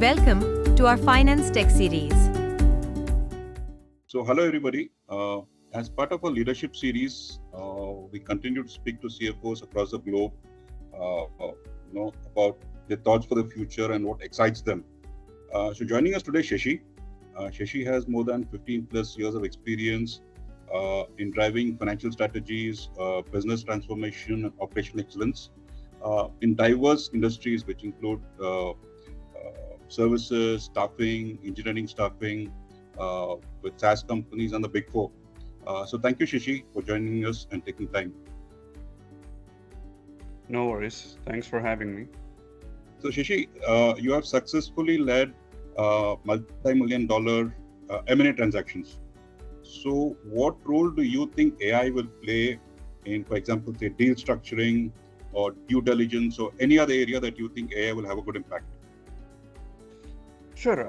Welcome to our Finance Tech series. So, hello everybody. As part of our leadership series, we continue to speak to CFOs across the globe, about their thoughts for the future and what excites them. So, joining us today, Shashi. Shashi has more than 15 plus years of experience in driving financial strategies, business transformation, and operational excellence in diverse industries, which include services, staffing, engineering staffing, with SaaS companies and the Big Four. So thank you, Shashi, for joining us and taking time. No worries. Thanks for having me. So Shashi, you have successfully led multi-million dollar M&A transactions. So what role do you think AI will play in, for example, say deal structuring or due diligence or any other area that you think AI will have a good impact? Sure.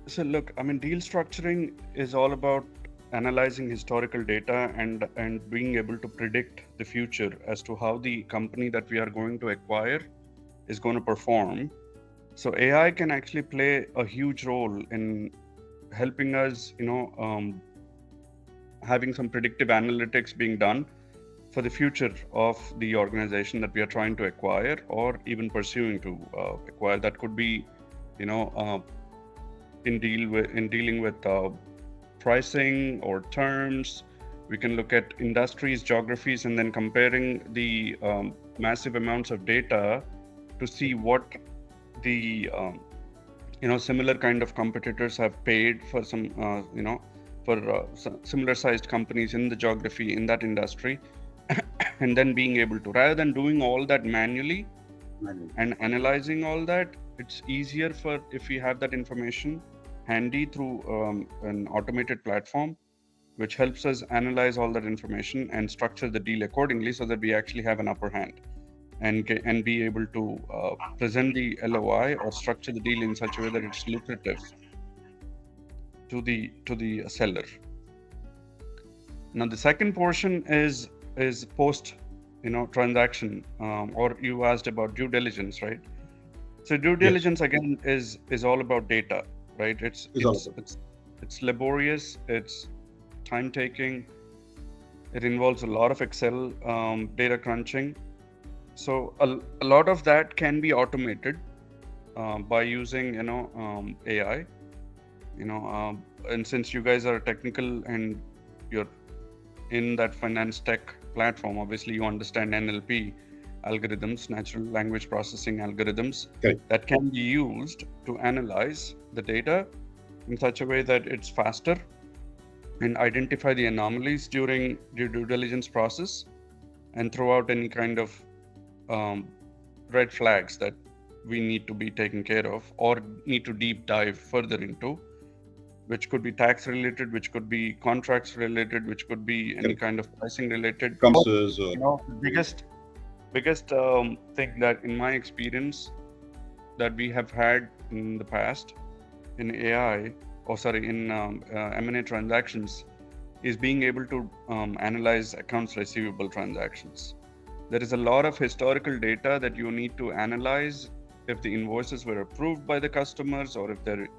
So look, deal structuring is all about analyzing historical data and being able to predict the future as to how the company that we are going to acquire is going to perform. So AI can actually play a huge role in helping us, having some predictive analytics being done for the future of the organization that we are trying to acquire or even pursuing to acquire. That could be, in dealing with pricing or terms. We can look at industries, geographies, and then comparing the massive amounts of data to see what the similar kind of competitors have paid for some similar sized companies in the geography in that industry, and then being able to, rather than doing all that manually and analyzing all that, it's easier for if we have that information handy through an automated platform, which helps us analyze all that information and structure the deal accordingly so that we actually have an upper hand and be able to present the LOI or structure the deal in such a way that it's lucrative to the seller. Now the second portion is post transaction, or you asked about due diligence, right? So due diligence again is all about data, right? It's laborious, it's time taking, it involves a lot of Excel data crunching. So a lot of that can be automated by using AI, and since you guys are technical and you're in that finance tech platform, obviously you understand NLP algorithms, natural language processing algorithms, that can be used to analyze the data in such a way that it's faster and identify the anomalies during the due diligence process and throw out any kind of red flags that we need to be taken care of or need to deep dive further into, which could be tax related, which could be contracts related, which could be any kind of pricing related. Biggest thing that in my experience that we have had in the past in M&A transactions is being able to analyze accounts receivable transactions. There is a lot of historical data that you need to analyze if the invoices were approved by the customers or if the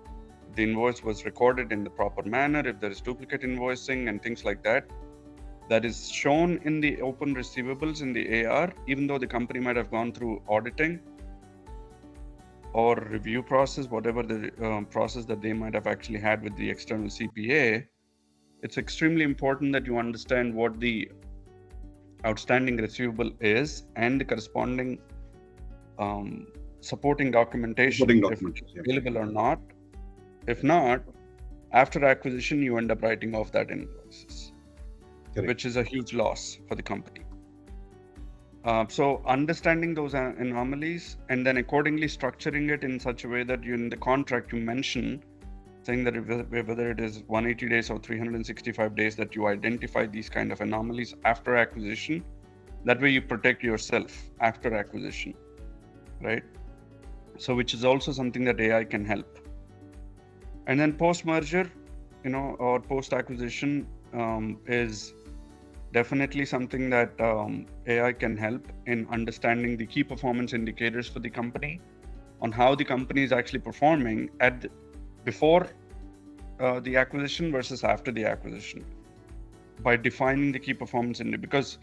invoice was recorded in the proper manner, if there is duplicate invoicing and things like that. That is shown in the open receivables in the AR, even though the company might have gone through auditing or review process, whatever the process that they might have actually had with the external CPA. It's extremely important that you understand what the outstanding receivable is and the corresponding supporting documentation, if it's available or not. If not, after acquisition, you end up writing off that invoices, which is a huge loss for the company. So understanding those anomalies and then accordingly structuring it in such a way that you in the contract you mention, saying that whether it is 180 days or 365 days that you identify these kind of anomalies after acquisition. That way you protect yourself after acquisition, right? So which is also something that AI can help. And then post-merger, or post-acquisition is definitely something that AI can help in understanding the key performance indicators for the company on how the company is actually performing before the acquisition versus after the acquisition, by defining the key performance indicator. Because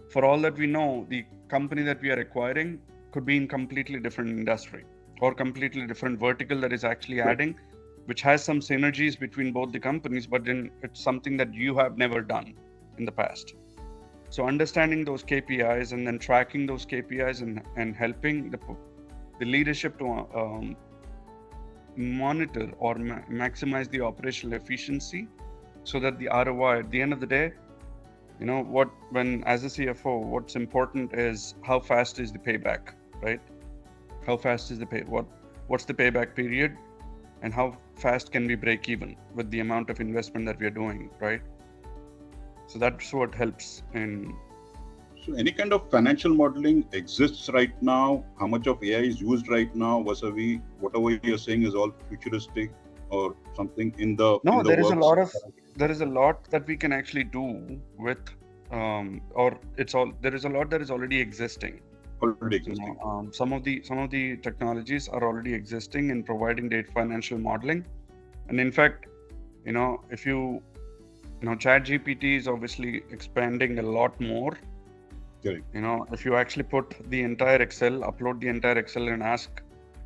for all that we know, the company that we are acquiring could be in completely different industry or completely different vertical that is actually adding, which has some synergies between both the companies, but then it's something that you have never done in the past. So understanding those KPIs and then tracking those KPIs and helping the leadership to monitor or maximize the operational efficiency, so that the ROI at the end of the day, when as a CFO, what's important is how fast is the payback, right? How fast is what's the payback period, and how fast can we break even with the amount of investment that we are doing, right? So that's what helps in. So any kind of financial modeling exists right now? How much of AI is used right now? Vis-a-vis whatever you're saying is all futuristic or something in the No, there is works? there is a lot that we can actually do with, there is a lot that is already existing. Already existing. Some of the technologies are already existing in providing data financial modeling, and in fact, if ChatGPT is obviously expanding a lot more. Correct. If you actually put the entire Excel, upload the entire Excel and ask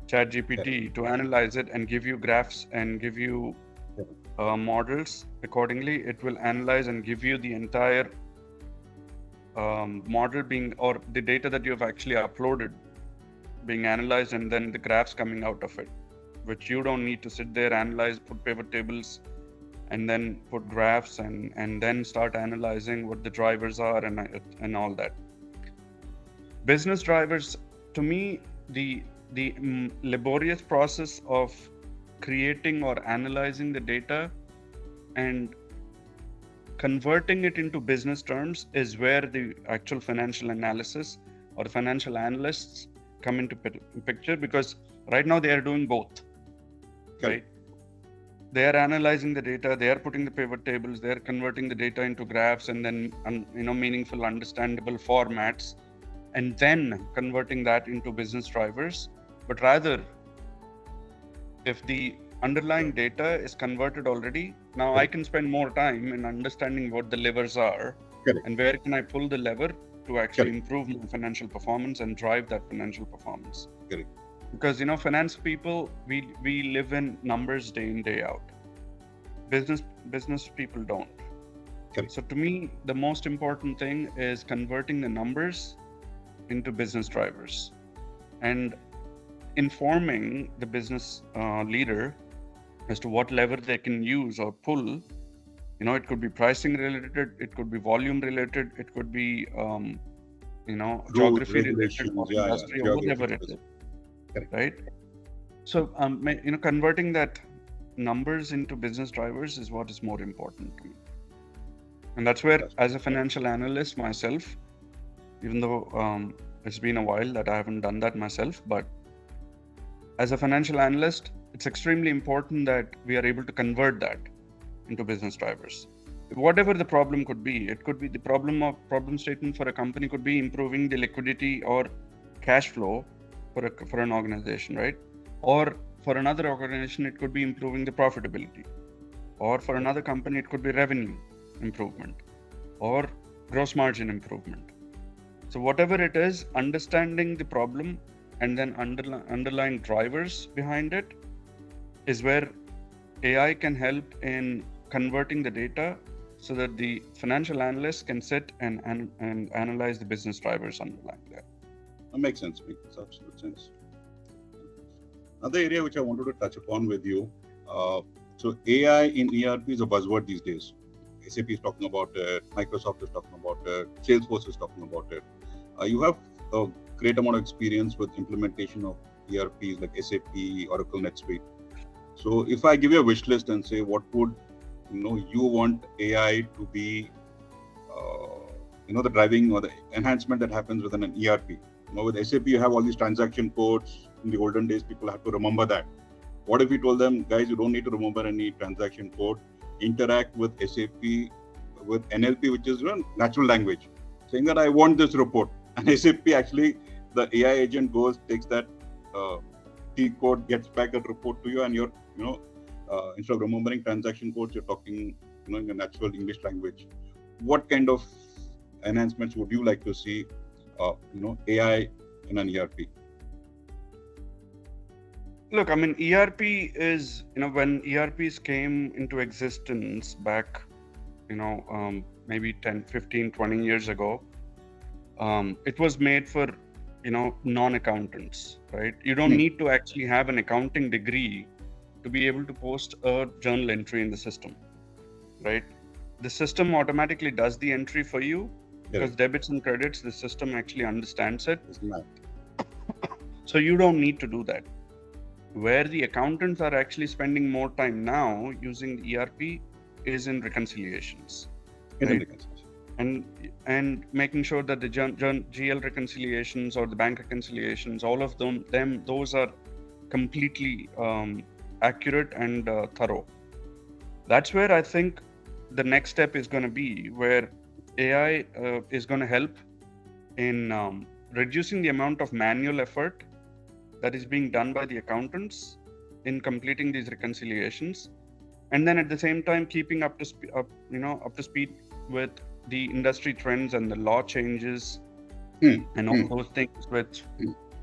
ChatGPT to analyze it and give you graphs and give you models accordingly, it will analyze and give you the entire model or the data that you have actually uploaded being analyzed, and then the graphs coming out of it, which you don't need to sit there, analyze, put pivot tables, and then put graphs and then start analyzing what the drivers are and all that. Business drivers, to me, the laborious process of creating or analyzing the data and converting it into business terms is where the actual financial analysis or the financial analysts come into picture, because right now they are doing both. Right? They are analyzing the data, they are putting the pivot tables, they are converting the data into graphs and then meaningful, understandable formats, and then converting that into business drivers. But rather, if the underlying data is converted already, now I can spend more time in understanding what the levers are and where can I pull the lever to actually improve my financial performance and drive that financial performance. Because finance people, we live in numbers day in, day out. Business people don't. So to me, the most important thing is converting the numbers into business drivers and informing the business leader as to what lever they can use or pull. It could be pricing related, it could be volume related, it could be geography related, or industry, or whatever it is. Right? So converting that numbers into business drivers is what is more important to me. And that's where, as a financial analyst myself, even though it's been a while that I haven't done that myself, but as a financial analyst, it's extremely important that we are able to convert that into business drivers. Whatever the problem could be, it could be the problem statement for a company could be improving the liquidity or cash flow for an organization, right? Or for another organization, it could be improving the profitability. Or for another company, it could be revenue improvement or gross margin improvement. So whatever it is, understanding the problem and then underlying drivers behind it is where AI can help in converting the data so that the financial analyst can sit and analyze the business drivers underlying that. That makes sense. Makes absolute sense. Another area which I wanted to touch upon with you. So AI in ERP is a buzzword these days. SAP is talking about it. Microsoft is talking about it. Salesforce is talking about it. You have a great amount of experience with implementation of ERPs like SAP, Oracle, NetSuite. So if I give you a wish list and say, what would you want AI to be, the driving or the enhancement that happens within an ERP. With SAP, you have all these transaction codes. In the olden days, people had to remember that. What if we told them, guys, you don't need to remember any transaction code. Interact with SAP with NLP, which is natural language, saying that I want this report. And SAP actually, the AI agent goes, takes that T code, gets back a report to you, and you're, instead of remembering transaction codes, you're talking, in a natural English language. What kind of enhancements would you like to see, AI in an ERP? Look, I mean, ERP is, when ERPs came into existence back, maybe 10, 15, 20 years ago, it was made for, non-accountants, right? You don't need to actually have an accounting degree to be able to post a journal entry in the system, right? The system automatically does the entry for you because debits and credits, the system actually understands it. So you don't need to do that. Where the accountants are actually spending more time now using the ERP is in reconciliations, right? And making sure that the GL reconciliations or the bank reconciliations, all of them those are completely accurate and thorough. That's where I think the next step is going to be, where AI is going to help in reducing the amount of manual effort that is being done by the accountants in completing these reconciliations, and then at the same time keeping up to speed with the industry trends and the law changes and all those things, which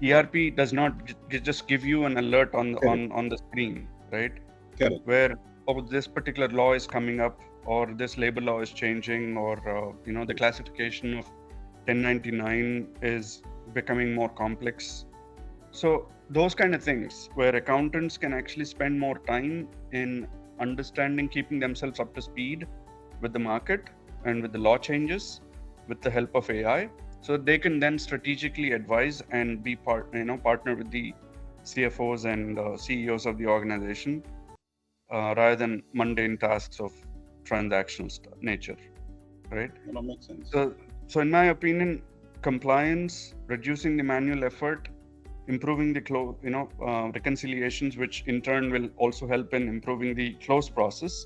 ERP does not just give you an alert on the screen, right? Where this particular law is coming up, or this labor law is changing, or the classification of 1099 is becoming more complex. So those kind of things where accountants can actually spend more time in understanding, keeping themselves up to speed with the market and with the law changes with the help of AI, so they can then strategically advise and be partner with the CFOs and CEOs of the organization rather than mundane tasks of transactional nature, right? That makes sense. So in my opinion, compliance, reducing the manual effort, improving the reconciliations, which in turn will also help in improving the close process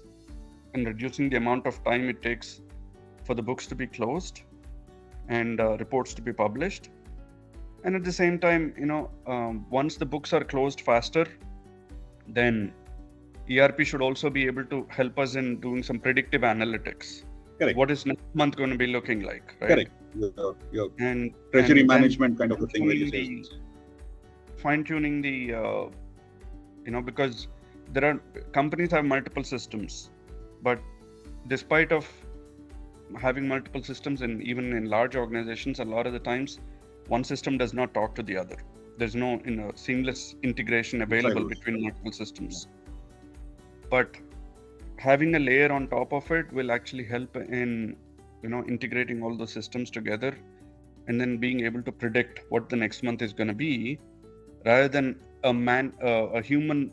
and reducing the amount of time it takes for the books to be closed and reports to be published. And at the same time, once the books are closed faster, then ERP should also be able to help us in doing some predictive analytics. Correct. What is next month going to be looking like, right? Correct. Your and treasury management kind of a thing where you say. Fine-tuning the, because there are companies have multiple systems, but despite of having multiple systems, and even in large organizations, a lot of the times one system does not talk to the other. There's no seamless integration available between multiple systems. But having a layer on top of it will actually help in integrating all the systems together, and then being able to predict what the next month is going to be, rather than a human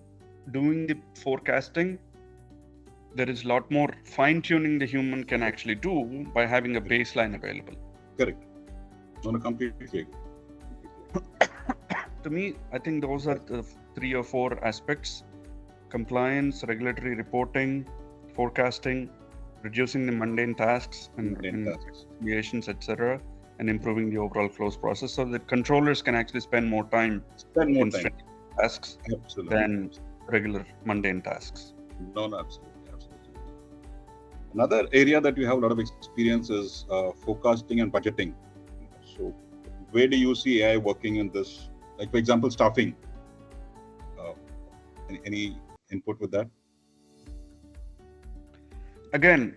doing the forecasting. There is a lot more fine-tuning the human can actually do by having a baseline available. Correct. On a completely. To me, I think those are the 3 or 4 aspects: compliance, regulatory reporting, forecasting, reducing the mundane tasks and reconciliations, etc., and improving the overall close process, so that controllers can actually spend more time in tasks than regular mundane tasks. No, absolutely. Another area that you have a lot of experience is forecasting and budgeting. So where do you see AI working in this? Like, for example, staffing. Any input with that? Again,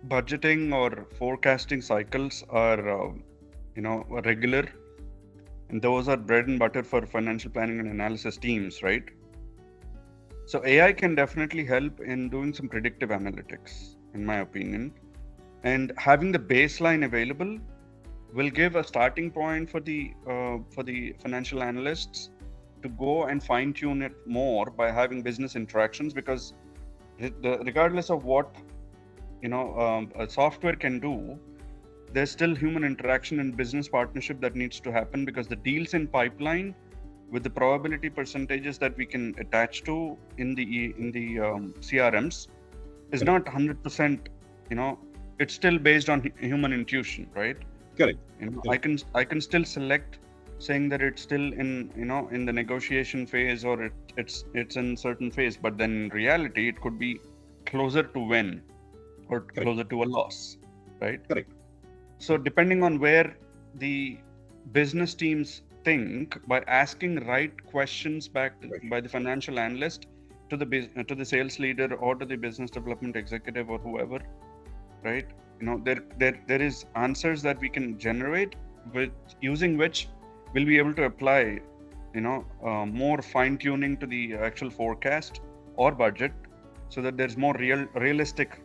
budgeting or forecasting cycles are, regular, and those are bread and butter for financial planning and analysis teams, right? So AI can definitely help in doing some predictive analytics, in my opinion, and having the baseline available will give a starting point for the financial analysts to go and fine tune it more by having business interactions, because regardless of what a software can do, there's still human interaction and business partnership that needs to happen, because the deals in pipeline with the probability percentages that we can attach to in the CRMs is not 100%. It's still based on human intuition, right? Correct. I can still select saying that it's still in the negotiation phase, or it's in certain phase, but then in reality it could be closer to win or closer to a loss, right? Correct. So depending on where the business teams think, by asking right questions back by the financial analyst to the sales leader or to the business development executive or whoever, right? There is answers that we can generate with using which we'll be able to apply more fine tuning to the actual forecast or budget, so that there's more realistic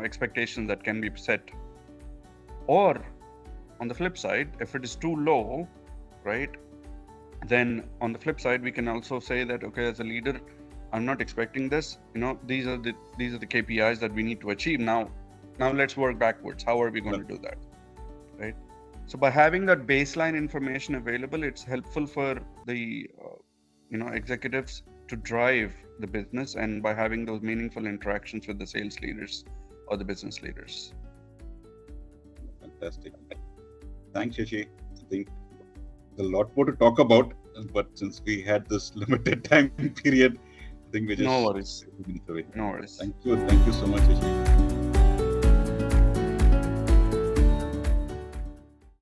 expectations that can be set. Or on the flip side, if it is too low, right, then on the flip side we can also say that, okay, as a leader, I'm not expecting this. These are the KPIs that we need to achieve. Now let's work backwards. How are we going to do that, right? So by having that baseline information available, it's helpful for the executives to drive the business, and by having those meaningful interactions with the sales leaders or the business leaders. Fantastic. Thanks, Shashi. I think a lot more to talk about, but since we had this limited time period, I think we just No worries. away. No worries. Thank you so much, Shashi.